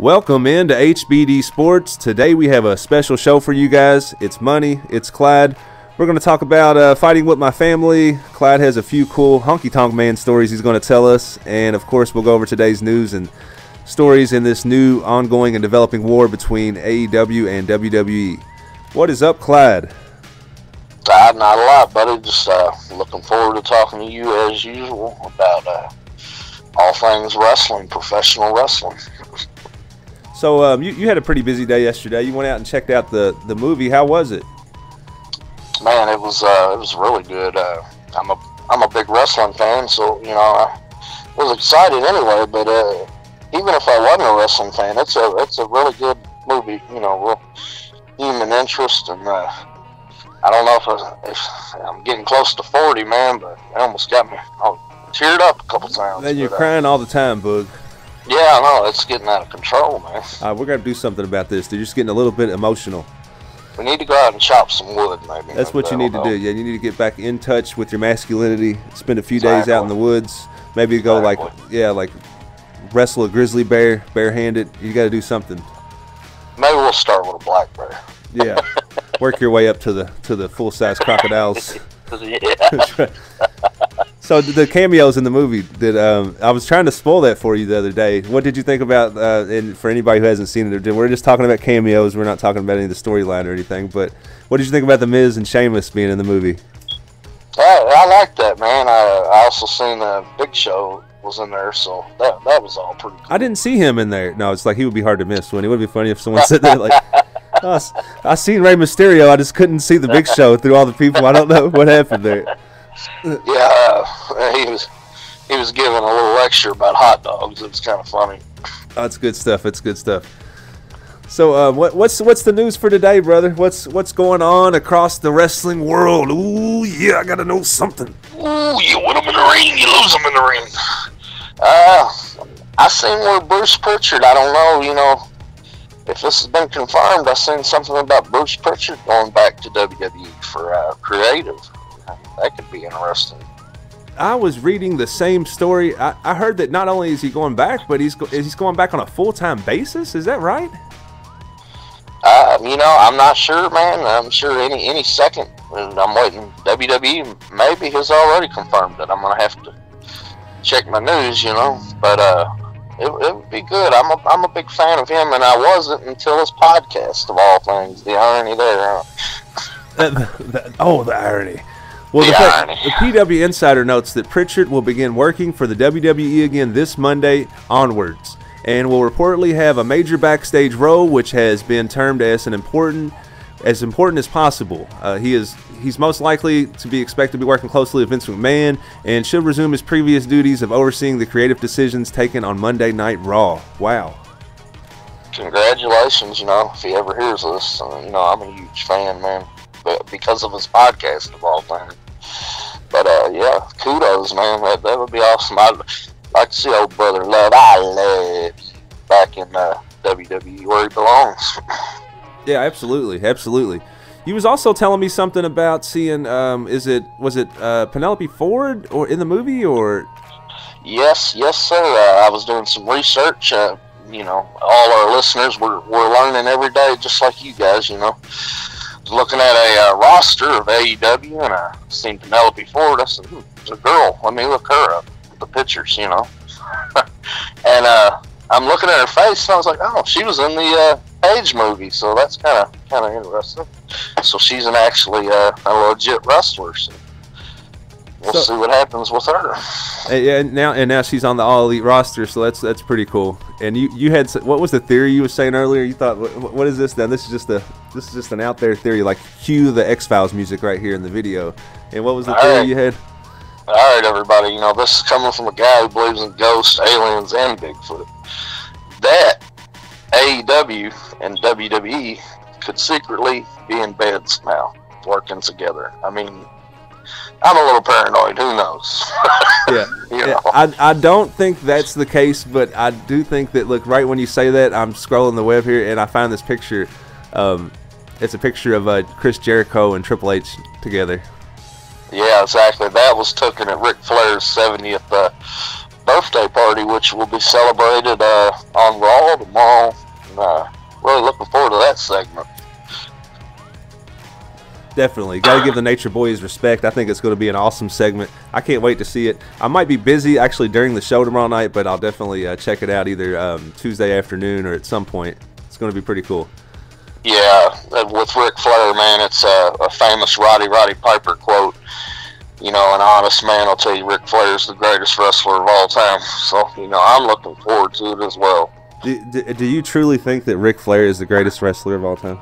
Welcome into HBD Sports. Today we have a special show for you guys. It's Money, it's Clyde. We're going to talk about fighting with my family. Clyde has a few cool honky-tonk man stories he's going to tell us. And, of course, we'll go over today's news and stories in this new ongoing and developing war between AEW and WWE. What is up, Clyde? Not a lot, buddy. Just looking forward to talking to you, as usual, about all things wrestling, professional wrestling. So you had a pretty busy day yesterday. You went out and checked out the movie. How was it? Man, it was really good. I'm a big wrestling fan, so I was excited anyway. But even if I wasn't a wrestling fan, it's a really good movie. Real human interest, and I don't know if I'm getting close to 40, man, but it almost got me all teared up a couple times. And you're crying all the time, Boog. Yeah, I know. It's getting out of control, man. We're going to do something about this. They're just getting a little bit emotional. We need to go out and chop some wood, maybe. That's what you need to do. Yeah, you need to get back in touch with your masculinity. Spend a few days out in the woods. Maybe go like wrestle a grizzly bear, barehanded. You got to do something. Maybe we'll start with a black bear. Yeah, work your way up to the full size crocodiles. Yeah. So the cameos in the movie, I was trying to spoil that for you the other day. What did you think about, and for anybody who hasn't seen it, we're just talking about cameos. We're not talking about any of the storyline or anything. But what did you think about The Miz and Sheamus being in the movie? I like that, man. I also seen Big Show was in there, so that was all pretty cool. I didn't see him in there. No, it's like he would be hard to miss. When it would be funny if someone said that, like, oh, I seen Rey Mysterio. I just couldn't see the Big Show through all the people. I don't know what happened there. Yeah, he was giving a little lecture about hot dogs. It was kind of funny. That's good stuff. It's good stuff. So, what's the news for today, brother? What's going on across the wrestling world? Ooh, yeah, I gotta know something. Ooh, you win them in the ring, you lose them in the ring. I seen where Bruce Pritchard. I don't know, if this has been confirmed. I seen something about Bruce Pritchard going back to WWE for creative. That could be interesting. I was reading the same story. I heard that not only is he going back, but he's going back on a full-time basis. Is that right? I'm not sure, man. I'm sure any second. And I'm waiting. WWE maybe has already confirmed it. I'm gonna have to check my news, But it would be good. I'm a big fan of him, and I wasn't until his podcast, of all things. The irony there. The irony. Well, the PW Insider notes that Pritchard will begin working for the WWE again this Monday onwards, and will reportedly have a major backstage role, which has been termed as important as possible. He's most likely to be expected to be working closely with Vince McMahon, and should resume his previous duties of overseeing the creative decisions taken on Monday Night Raw. Wow. Congratulations, if he ever hears this. I'm a huge fan, man, because of his podcast, of all things. But yeah, kudos, man. That would be awesome. I'd like to see old brother Love back in WWE where he belongs. Yeah, absolutely. You was also telling me something about seeing was it Penelope Ford or in the movie, or? Yes, sir. I was doing some research. All our listeners we're learning every day, just like you guys. Looking at a roster of AEW, and I seen Penelope Ford. I said, "It's a girl. Let me look her up." The pictures, And I'm looking at her face, and I was like, "Oh, she was in the Page movie." So that's kind of interesting. So she's actually a legit wrestler. So we'll see what happens with her. Yeah, now she's on the All Elite roster, so that's pretty cool. And you had, what was the theory you were saying earlier? You thought, what is this then? This is just an out there theory, like cue the X-Files music right here in the video. And what was the theory you had? All right, everybody. This is coming from a guy who believes in ghosts, aliens, and Bigfoot. That AEW and WWE could secretly be in bed somehow, working together. I mean, I'm a little paranoid. Who knows? Yeah. I don't think that's the case, but I do think that, look, right when you say that, I'm scrolling the web here, and I found this picture. It's a picture of Chris Jericho and Triple H together. Yeah, exactly. That was taken at Ric Flair's 70th birthday party, which will be celebrated on Raw tomorrow. And, really looking forward to that segment. Definitely. Got to give the Nature Boy his respect. I think it's going to be an awesome segment. I can't wait to see it. I might be busy actually during the show tomorrow night, but I'll definitely check it out either Tuesday afternoon or at some point. It's going to be pretty cool. Yeah, with Ric Flair, man, it's a famous Roddy Piper quote. You know, an honest man will tell you Ric Flair is the greatest wrestler of all time. So, you know, I'm looking forward to it as well. Do you truly think that Ric Flair is the greatest wrestler of all time?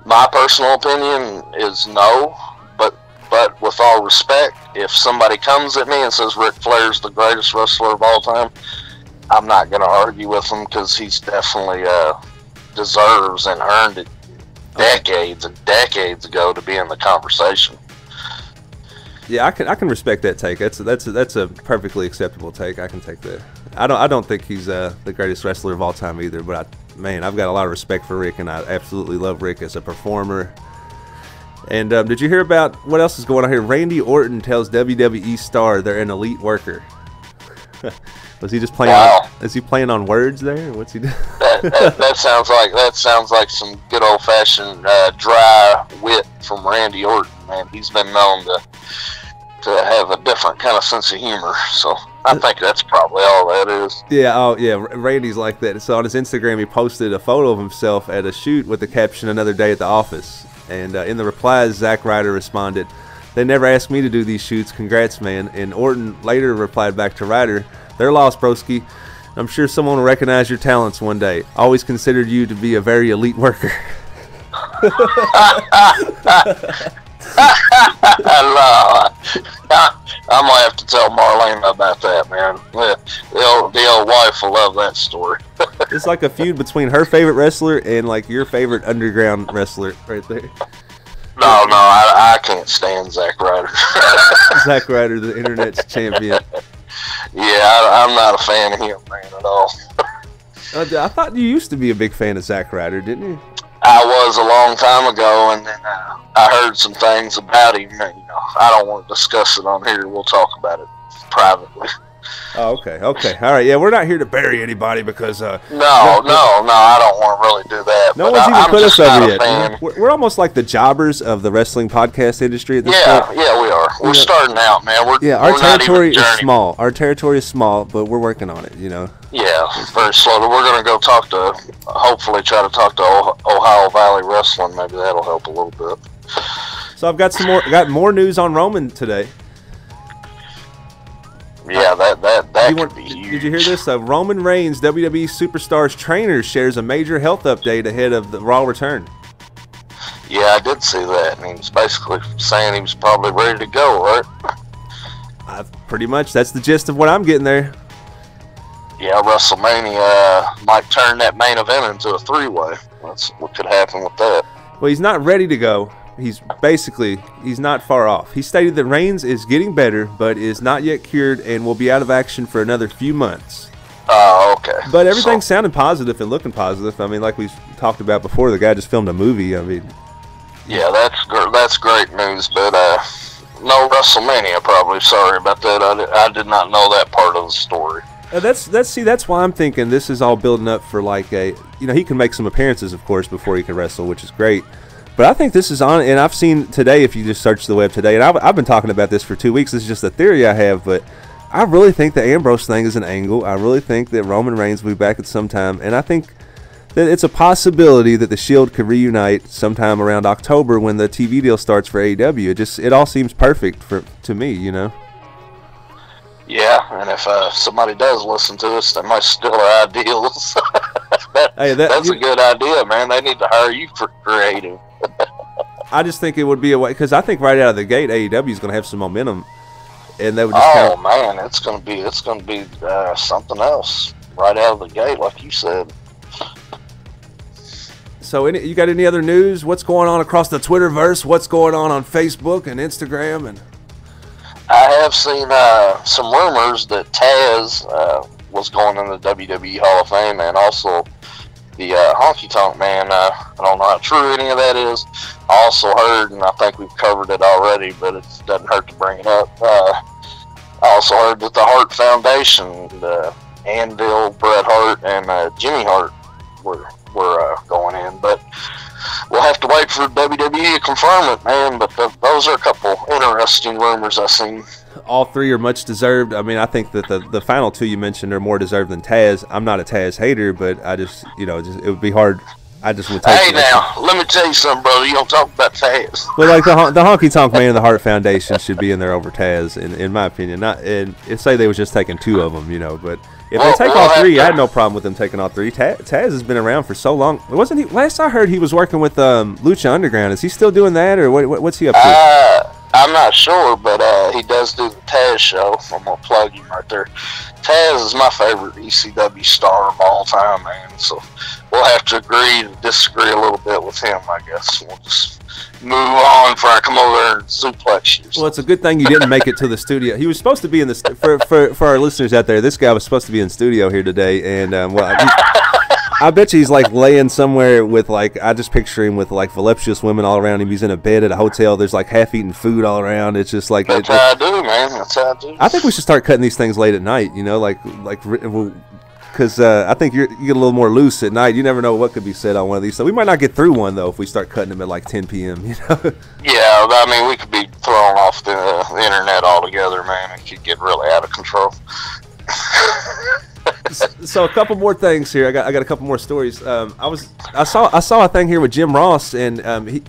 My personal opinion is no, but with all respect, if somebody comes at me and says Ric Flair's the greatest wrestler of all time, I'm not going to argue with him, because he's definitely deserves and earned it decades and decades ago to be in the conversation. Yeah, I can respect that take. That's a perfectly acceptable take. I can take that. I don't think he's the greatest wrestler of all time either, but man, I've got a lot of respect for Rick, and I absolutely love Rick as a performer. And did you hear about what else is going on here? Randy Orton tells WWE star they're an elite worker. Was he just playing? Wow. Is he playing on words there? What's he doing? that sounds like some good old fashioned dry wit from Randy Orton. Man, he's been known to have a different kind of sense of humor. So I think that's probably all that is. Yeah, oh yeah, Randy's like that. So on his Instagram, he posted a photo of himself at a shoot with the caption "Another day at the office." And in the replies, Zack Ryder responded, "They never asked me to do these shoots. Congrats, man." And Orton later replied back to Ryder, "They're lost, broski. I'm sure someone will recognize your talents one day. Always considered you to be a very elite worker." I'm gonna have to tell Marlene about that, man. The old wife will love that story. It's like a feud between her favorite wrestler and like your favorite underground wrestler right there. No, I can't stand Zack Ryder. Zack Ryder, the internet's champion. Yeah, I'm not a fan of him, man, at all. I thought you used to be a big fan of Zack Ryder, didn't you? I was a long time ago, and then I heard some things about him. You know, I don't want to discuss it on here. We'll talk about it privately. Oh, okay, all right. Yeah, we're not here to bury anybody because. No, I don't want to really do that. No one's even put us over yet. We're almost like the jobbers of the wrestling podcast industry at this point. Yeah, we are. We're starting out, man. Our territory is small. Our territory is small, but we're working on it. You know. Yeah, very slowly. We're going to go hopefully try to talk to Ohio Valley Wrestling. Maybe that'll help a little bit. So I've got more news on Roman today. Yeah, that could be huge. Did you hear this? Roman Reigns, WWE Superstars trainer, shares a major health update ahead of the Raw return. Yeah, I did see that. And he was basically saying he was probably ready to go, right? Pretty much. That's the gist of what I'm getting there. Yeah, WrestleMania might turn that main event into a three-way. That's what could happen with that. Well, he's not ready to go. He's not far off. He stated that Reigns is getting better, but is not yet cured and will be out of action for another few months. Oh, okay. But everything's sounding positive and looking positive. I mean, like we talked about before, the guy just filmed a movie. I mean, yeah, that's great news, but no WrestleMania probably. Sorry about that. I did not know that part of the story. That's why I'm thinking this is all building up for like he can make some appearances, of course, before he can wrestle, which is great. But I think this is on, and I've seen today, if you just search the web today, and I've been talking about this for 2 weeks. This is just a theory I have, but I really think the Ambrose thing is an angle. I really think that Roman Reigns will be back at some time, and I think that it's a possibility that the Shield could reunite sometime around October when the TV deal starts for AEW. It all seems perfect to me, you know. Yeah, and if somebody does listen to us, they might steal our ideals. That's a good idea, man. They need to hire you for creative. I just think it would be a way, because I think right out of the gate AEW is going to have some momentum, and they would just man, it's going to be something else right out of the gate, like you said. So, you got any other news? What's going on across the Twitterverse? What's going on Facebook and Instagram? And I have seen some rumors that Taz was going in the WWE Hall of Fame, and also the Honky Tonk Man. I don't know how true any of that is. I also heard, and I think we've covered it already, but it doesn't hurt to bring it up, I also heard that the Hart Foundation, Anvil, Bret Hart, and Jimmy Hart were going in, but we'll have to wait for WWE to confirm it, man. But those are a couple interesting rumors I've seen. All three are much deserved. I mean, I think that the final two you mentioned are more deserved than Taz. I'm not a Taz hater, but I just, it would be hard. I just would take Hey, now, let me tell you something, brother. You don't talk about Taz. Well, like the Honky Tonk Man and the Hart Foundation should be in there over Taz, in my opinion. And say they was just taking two of them, but if they take all three, I had no problem with them taking all three. Taz has been around for so long. Wasn't he? Last I heard, he was working with Lucha Underground. Is he still doing that, or what's he up to? I'm not sure, but he does do the Taz show. I'm gonna plug him right there. Taz is my favorite ECW star of all time, man. So we'll have to agree to disagree a little bit with him, I guess. We'll just move on before I come over there and suplex you. Well, it's a good thing you didn't make it to the studio. He was supposed to be in the for our listeners out there. This guy was supposed to be in studio here today, and I bet you he's like laying somewhere with I just picture him with voluptuous women all around him. He's in a bed at a hotel. There's half-eaten food all around. It's just like that's how I do, man. That's how I do. I think we should start cutting these things late at night. Because I think you get a little more loose at night. You never know what could be said on one of these. So we might not get through one though if we start cutting them at 10 p.m. Yeah, I mean we could be thrown off the internet altogether, man. It could get really out of control. So a couple more things here. I got a couple more stories. I saw a thing here with Jim Ross, and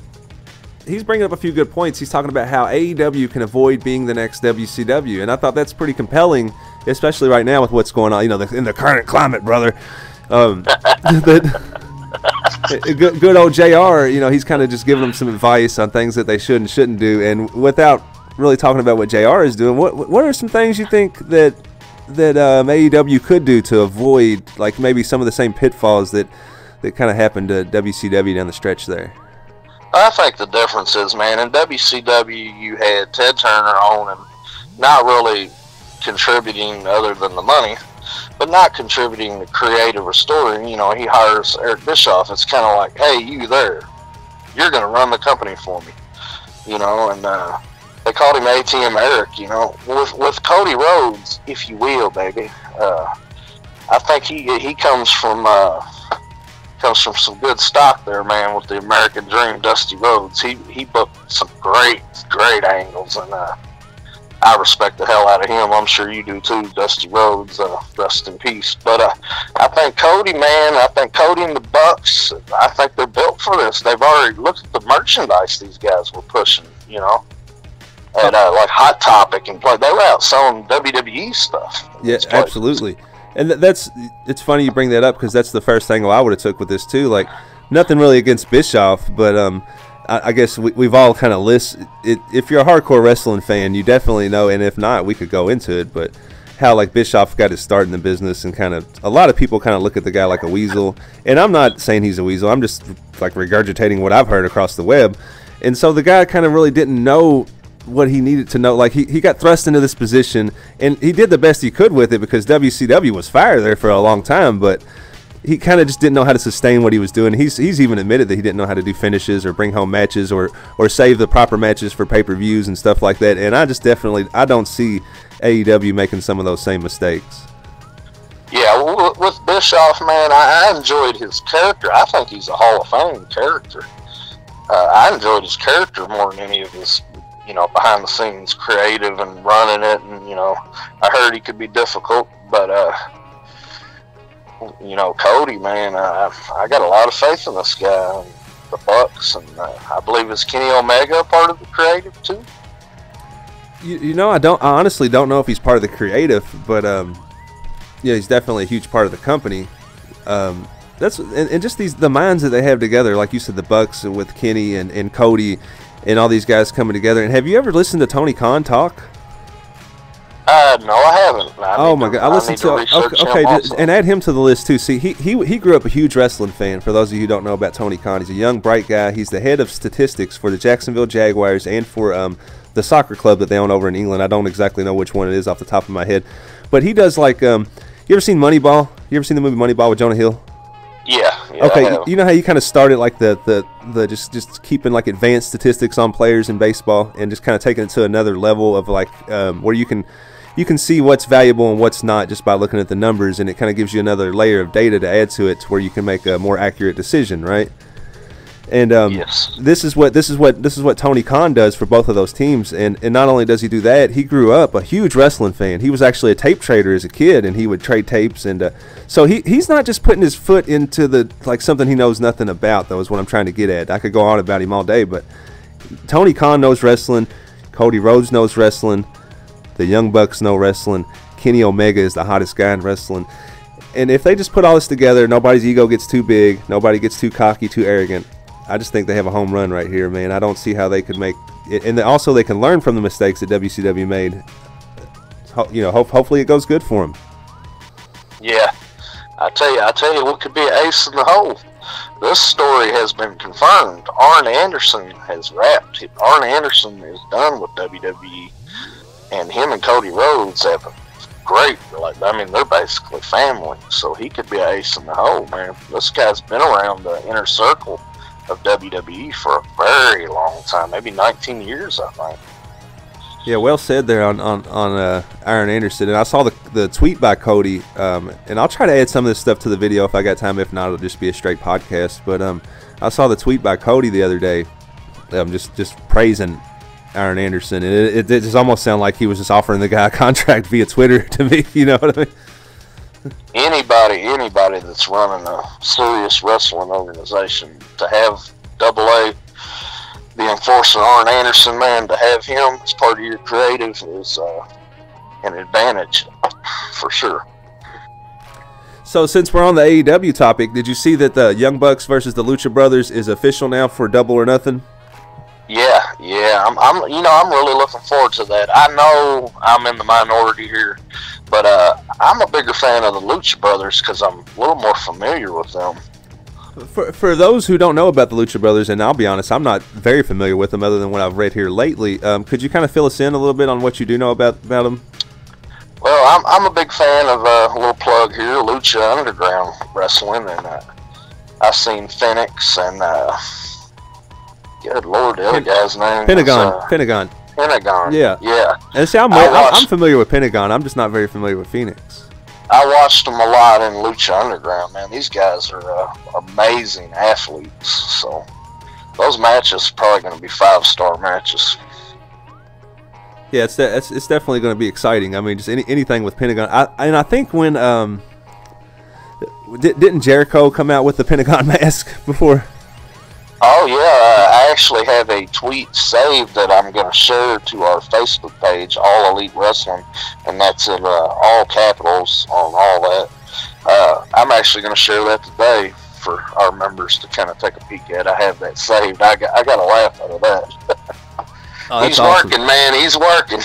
he's bringing up a few good points. He's talking about how AEW can avoid being the next WCW, and I thought that's pretty compelling, especially right now with what's going on. In the current climate, brother. Good old JR. He's kind of just giving them some advice on things that they should and shouldn't do, and without really talking about what JR is doing. What are some things you think that AEW could do to avoid maybe some of the same pitfalls that kind of happened to WCW down the stretch there? I think the difference is, man, in WCW you had Ted Turner on and not really contributing other than the money, but not contributing the creative or story. He hires Eric Bischoff. It's kind of like, hey, you there, you're going to run the company for me, and they called him ATM Eric, with Cody Rhodes, if you will, baby. I think he comes from some good stock there, man, with the American Dream, Dusty Rhodes. He booked some great angles, and I respect the hell out of him. I'm sure you do too, Dusty Rhodes. Rest in peace. But I think Cody, man, and the Bucks, I think they're built for this. They've already looked at the merchandise these guys were pushing, at Hot Topic, and they were out selling WWE stuff. Yeah, absolutely. And it's funny you bring that up, because that's the first angle I would have took with this too. Nothing really against Bischoff, but I guess we've all kind of listed it. If you're a hardcore wrestling fan, you definitely know, and if not, we could go into it. But how Bischoff got his start in the business, and kind of a lot of people kind of look at the guy like a weasel. And I'm not saying he's a weasel. I'm just regurgitating what I've heard across the web. And so the guy kind of really didn't know what he needed to know. He got thrust into this position, and he did the best he could with it, because WCW was fire there for a long time, but he kind of just didn't know how to sustain what he was doing. He's even admitted that he didn't know how to do finishes or bring home matches or save the proper matches for pay-per-views and stuff like that. And I don't see AEW making some of those same mistakes. Yeah, with Bischoff, man, I enjoyed his character. I think he's a Hall of Fame character. I enjoyed his character more than any of his behind the scenes creative and running it, and I heard he could be difficult, but Cody, man, I got a lot of faith in this guy, and the Bucks, and I believe is Kenny Omega a part of the creative too? I honestly don't know if he's part of the creative, but he's definitely a huge part of the company. That's and just the minds that they have together, like you said, the Bucks with Kenny and Cody and all these guys coming together. And have you ever listened to Tony Khan talk? No, I haven't. Oh my God, I listened to and add him to the list too. See, he grew up a huge wrestling fan. For those of you who don't know about Tony Khan, he's a young, bright guy. He's the head of statistics for the Jacksonville Jaguars and for the soccer club that they own over in England. I don't exactly know which one it is off the top of my head, but he does you ever seen Moneyball? You ever seen the movie Moneyball with Jonah Hill? Yeah. Okay, you know how you kind of started the just keeping advanced statistics on players in baseball, and just kind of taking it to another level of where you can you can see what's valuable and what's not just by looking at the numbers, and it kind of gives you another layer of data to add to it, to where you can make a more accurate decision, right? And yes. this is what Tony Khan does for both of those teams. And not only does he do that, he grew up a huge wrestling fan. He was actually a tape trader as a kid, and he would trade tapes. And so he's not just putting his foot into the something he knows nothing about, though, is what I'm trying to get at. I could go on about him all day, but Tony Khan knows wrestling. Cody Rhodes knows wrestling. The Young Bucks know wrestling. Kenny Omega is the hottest guy in wrestling. And if they just put all this together, nobody's ego gets too big, nobody gets too cocky, too arrogant. I just think they have a home run right here, man. I don't see how they could make it. And also they can learn from the mistakes that WCW made. You know, hopefully it goes good for them. Yeah. I tell you what could be an ace in the hole. This story has been confirmed. Arn Anderson has wrapped. Arn Anderson is done with WWE. And him and Cody Rhodes have a great, they're basically family. So he could be an ace in the hole, man. This guy's been around the inner circle of WWE for a very long time, maybe 19 years, I think. Yeah, well said there on Arn Anderson. And I saw the tweet by Cody, and I'll try to add some of this stuff to the video if I got time. If not, it'll just be a straight podcast. But I saw the tweet by Cody the other day, just praising Arn Anderson, and it just almost sounded like he was just offering the guy a contract via Twitter to me. You know what I mean? Anybody that's running a serious wrestling organization, to have AA, the enforcer Arn Anderson, man, to have him as part of your creative is an advantage for sure. So since we're on the AEW topic, did you see that the Young Bucks versus the Lucha Brothers is official now for Double or Nothing? Yeah. I'm really looking forward to that. I know I'm in the minority here, but I'm a bigger fan of the Lucha Brothers because I'm a little more familiar with them. For those who don't know about the Lucha Brothers, and I'll be honest, I'm not very familiar with them other than what I've read here lately. Could you kind of fill us in a little bit on what you do know about them? Well, I'm a big fan of a little plug here, Lucha Underground Wrestling, and I've seen Phoenix and good Lord, the other guy's name Pentagon. Yeah. And see, I'm familiar with Pentagon. I'm just not very familiar with Phoenix. I watched them a lot in Lucha Underground, man. These guys are amazing athletes. So those matches are probably going to be 5-star matches. Yeah, it's definitely going to be exciting. I mean, just anything with Pentagon. I think when didn't Jericho come out with the Pentagon mask before? Oh, yeah. I actually have a tweet saved that I'm going to share to our Facebook page, All Elite Wrestling, and that's in all capitals on all that. I'm actually going to share that today for our members to kind of take a peek at. I have that saved. I got a laugh out of that. Oh, he's awesome. Working, man. He's working.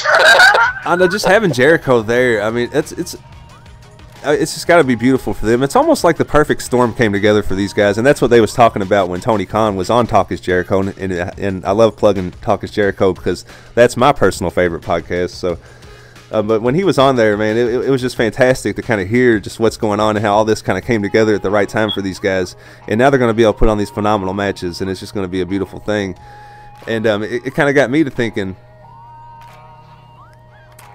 I know, just having Jericho there, I mean, it's just got to be beautiful for them. It's almost like the perfect storm came together for these guys, and that's what they was talking about when Tony Khan was on Talk is Jericho, and I love plugging Talk is Jericho because that's my personal favorite podcast. So, but when he was on there, man, it was just fantastic to kind of hear just what's going on and how all this kind of came together at the right time for these guys. And now they're going to be able to put on these phenomenal matches, and it's just going to be a beautiful thing. And it kind of got me to thinking,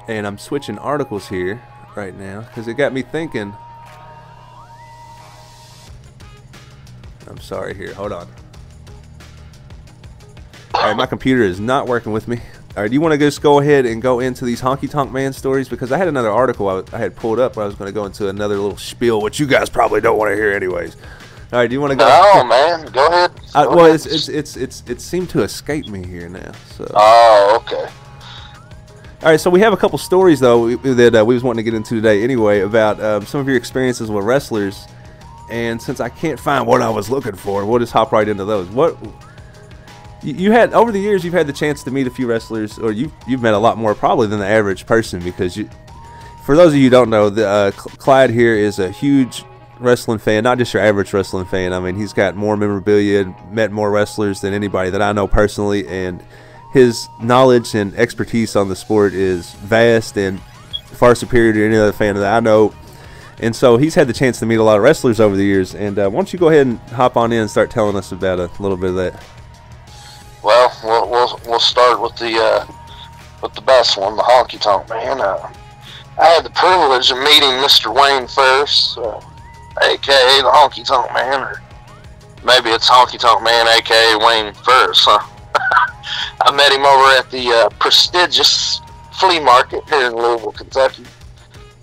and I'm switching articles here right now because it got me thinking. I'm sorry here, hold on. Alright, my computer is not working with me. Alright, do you want to just go ahead and go into these Honky Tonk Man stories? Because I had another article I had pulled up where I was going to go into another little spiel, which you guys probably don't want to hear anyways. Alright, do you want to go? No, man, go ahead. Well, it seemed to escape me here now. So. Oh, okay. All right, so we have a couple stories, though, that we was wanting to get into today anyway about some of your experiences with wrestlers. And since I can't find what I was looking for, we'll just hop right into those. What you had over the years, you've had the chance to meet a few wrestlers, or you've met a lot more probably than the average person, because for those of you who don't know, Clyde here is a huge wrestling fan, not just your average wrestling fan. I mean, he's got more memorabilia, met more wrestlers than anybody that I know personally, and his knowledge and expertise on the sport is vast and far superior to any other fan that I know. And so he's had the chance to meet a lot of wrestlers over the years. And why don't you go ahead and hop on in and start telling us about a little bit of that? Well, we'll start with the best one, the Honky Tonk Man. I had the privilege of meeting Mr. Wayne Ferris, a.k.a. the Honky Tonk Man, or maybe it's Honky Tonk Man, a.k.a. Wayne Ferris, huh? I met him over at the prestigious flea market here in Louisville, Kentucky.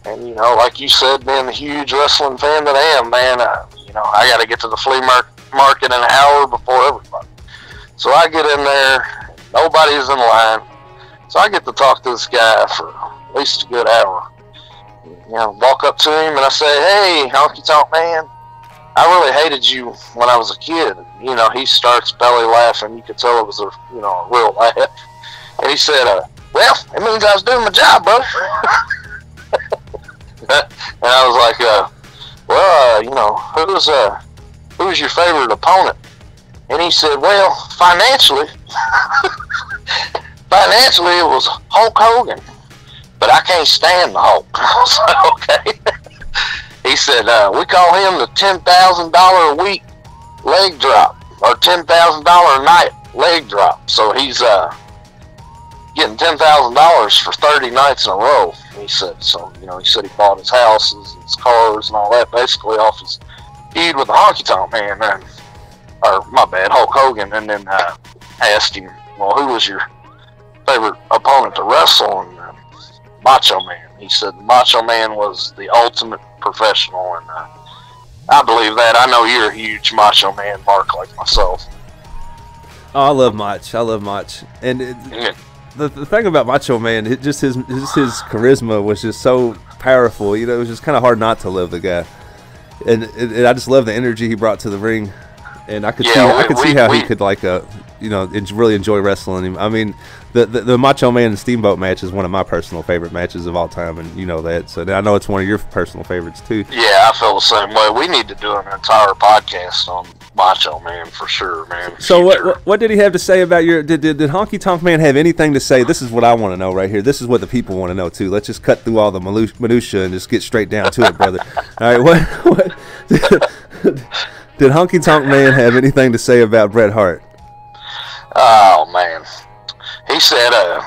And, you know, like you said, being the huge wrestling fan that I am, man, you know, I got to get to the flea market an hour before everybody. So I get in there, nobody's in line. So I get to talk to this guy for at least a good hour. You know, walk up to him and I say, "Hey, Honky Tonk Man, I really hated you when I was a kid." You know, he starts belly laughing. You could tell it was a real laugh. And he said, "Well, it means I was doing my job, brother." And I was like, "Well, you know, who's your favorite opponent?" And he said, "Well, financially, it was Hulk Hogan, but I can't stand the Hulk." I was like, "Okay." He said, "We call him the $10,000 a week leg drop, or $10,000 a night leg drop." So he's getting $10,000 for 30 nights in a row. He said, so, you know, he said he bought his houses and his cars and all that basically off his feud with the Honky Tonk Man, or my bad, Hulk Hogan. And then asked him, "Well, who was your favorite opponent to wrestle?" And Macho Man. He said Macho Man was the ultimate professional, and I believe that. I know you're a huge Macho Man mark like myself. Oh, I love Mach. And the thing about Macho Man, his charisma was just so powerful. You know, it was just kind of hard not to love the guy. And I just love the energy he brought to the ring. And I could see how he could really enjoy wrestling him. I mean, the Macho Man and Steamboat match is one of my personal favorite matches of all time, and you know that. So I know it's one of your personal favorites too. Yeah, I feel the same way. We need to do an entire podcast on Macho Man for sure, man. So what did he have to say about your? Did Honky Tonk Man have anything to say? This is what I want to know right here. This is what the people want to know too. Let's just cut through all the minutia and just get straight down to it, brother. All right, what did Honky Tonk Man have anything to say about Bret Hart? Oh man, he said, "Well,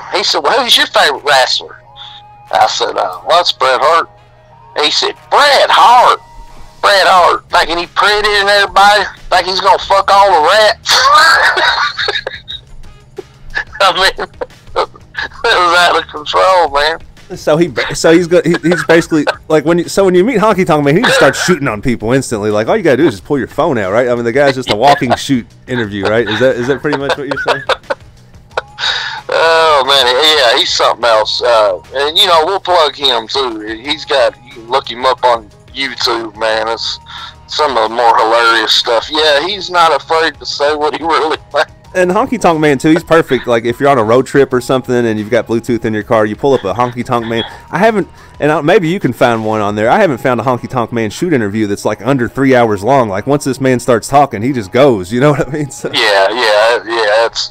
who's your favorite wrestler?" I said, "Well, it's Bret Hart." He said, Bret Hart, thinking he pretty and everybody, think he's gonna fuck all the rats." I mean, it was out of control, man. So he's basically like when you meet Honky Tonk Man, he just starts shooting on people instantly. Like all you gotta do is just pull your phone out, right? I mean, the guy's just a walking shoot interview, right? Is that pretty much what you're saying? Oh man, yeah, he's something else. And you know, we'll plug him too. You can look him up on YouTube, man. It's some of the more hilarious stuff. Yeah, he's not afraid to say what he really thinks. And Honky Tonk Man too, he's perfect. Like if you're on a road trip or something and you've got Bluetooth in your car, you pull up a Honky Tonk Man. Maybe you can find one on there. I haven't found a Honky Tonk Man shoot interview that's like under 3 hours long. Like once this man starts talking, he just goes. You know what I mean? So. Yeah.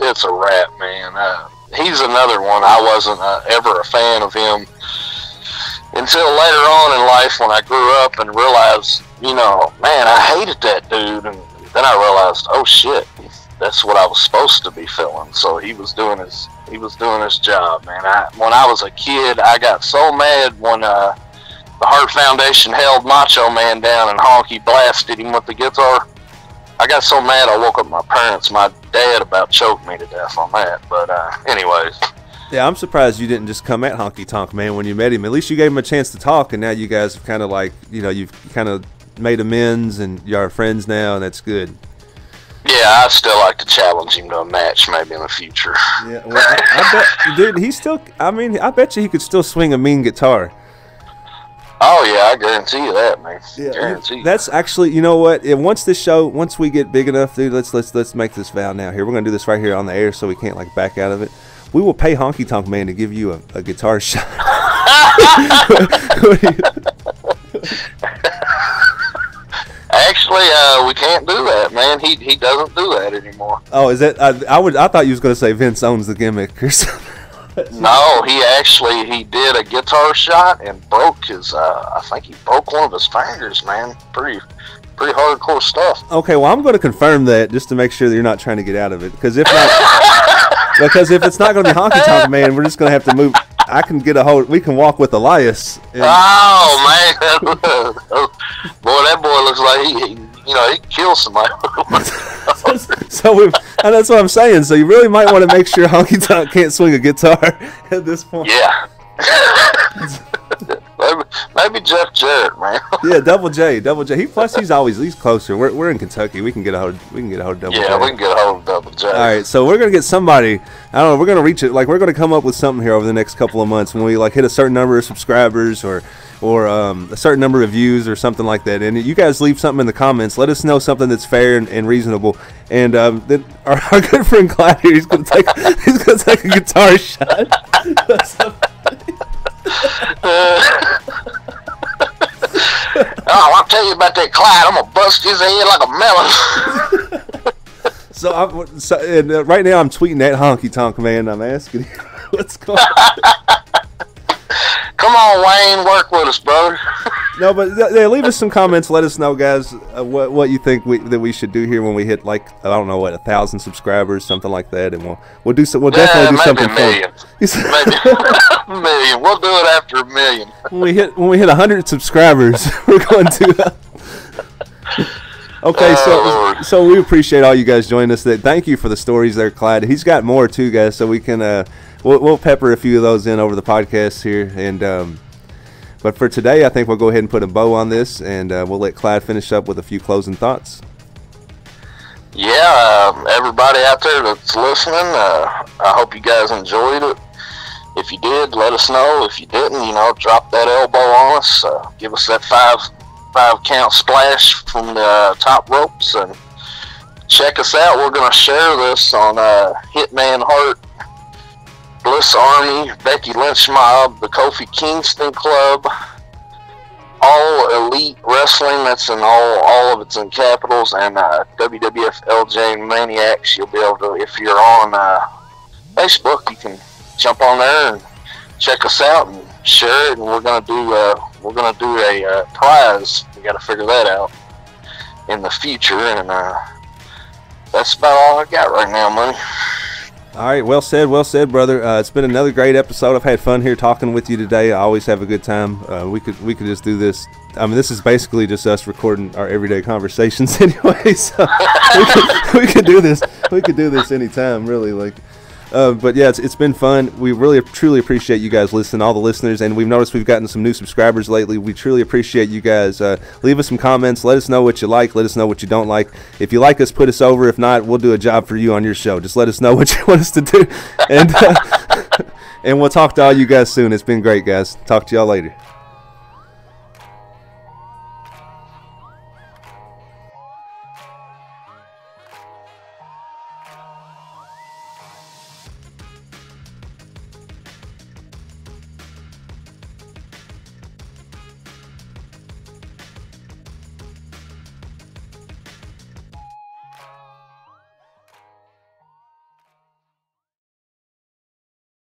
It's a wrap, man. He's another one. I wasn't ever a fan of him until later on in life when I grew up and realized, you know, man, I hated that dude. And then I realized, oh shit, that's what I was supposed to be feeling. So he was doing his job, man. When I was a kid, I got so mad when the Hart Foundation held Macho Man down and Honky blasted him with the guitar. I got so mad I woke up my parents. My dad about choked me to death on that. But anyways. Yeah, I'm surprised you didn't just come at Honky Tonk Man when you met him. At least you gave him a chance to talk, and now you guys have kind of like, you know, you've kind of made amends and you are friends now, and that's good. Yeah, I'd still like to challenge him to a match maybe in the future. Yeah, well, I bet, dude, I bet you he could still swing a mean guitar. Oh yeah, I guarantee you that, man. Yeah, that's actually, you know what? Once we get big enough, dude, let's make this vow now. Here, we're gonna do this right here on the air, so we can't like back out of it. We will pay Honky Tonk Man to give you a guitar shot. Actually, we can't do that, man. He doesn't do that anymore. Oh, is that? I thought you was gonna say Vince owns the gimmick or something. No, he did a guitar shot and broke his. I think he broke one of his fingers, man. Pretty hardcore stuff. Okay, well, I'm going to confirm that just to make sure that you're not trying to get out of it. Because if it's not going to be Honky Tonk Man, we're just going to have to move. I can get a hold. We can walk with Elias. Oh man, boy, that boy looks like he killed somebody. So that's what I'm saying. So you really might want to make sure Honky Tonk can't swing a guitar at this point. Yeah. maybe Jeff Jarrett, man. Yeah, Double J. He's closer. We're in Kentucky. We can get a hold of Double J. Yeah, we can get a hold of Double J. All right, so we're gonna get somebody. I don't know. We're gonna reach it. Like, we're gonna come up with something here over the next couple of months when we like hit a certain number of subscribers or a certain number of views or something like that. And you guys leave something in the comments. Let us know something that's fair and reasonable. And then our good friend Clyde here, he's gonna take a guitar shot. I'll tell you about that Clyde. I'm gonna bust his head like a melon. So right now I'm tweeting at Honky Tonk Man. I'm asking you what's going on. Come on, Wayne, work with us, brother. No, but leave us some comments. Let us know, guys, what you think that we should do here when we hit, like, I don't know, 1,000 subscribers, something like that, and we'll do some. We'll definitely do something fun. Maybe a million. We'll do it after a million. When we hit 100 subscribers, we're going to. Okay, so we appreciate all you guys joining us. Thank you for the stories there, Clyde. He's got more too, guys, so we can we'll pepper a few of those in over the podcast here. And but for today, I think we'll go ahead and put a bow on this, and we'll let Clyde finish up with a few closing thoughts. Yeah, everybody out there that's listening, I hope you guys enjoyed it. If you did, let us know. If you didn't, drop that elbow on us. Give us that five count splash from the top ropes, and check us out. We're going to share this on Hitman Hart, Bliss Army, Becky Lynch Mob, the Kofi Kingston Club, All Elite Wrestling. That's in all of it's in capitals, and WWF LJ Maniacs. You'll be able to, if you're on Facebook, you can jump on there and check us out and share it. And we're gonna do a prize. We got to figure that out in the future, and that's about all I got right now, money. All right, well said, brother. It's been another great episode. I've had fun here talking with you today. I always have a good time. We could just do this. I mean, this is basically just us recording our everyday conversations anyway. So we could do this. We could do this anytime, really. But yeah, it's been fun. We really truly appreciate you guys listening, all the listeners, and we've noticed we've gotten some new subscribers lately. We truly appreciate you guys. Leave us some comments. Let us know what you like. Let us know what you don't like. If you like us, put us over. If not, we'll do a job for you on your show. Just let us know what you want us to do, and we'll talk to all you guys soon. It's been great, guys. Talk to y'all later.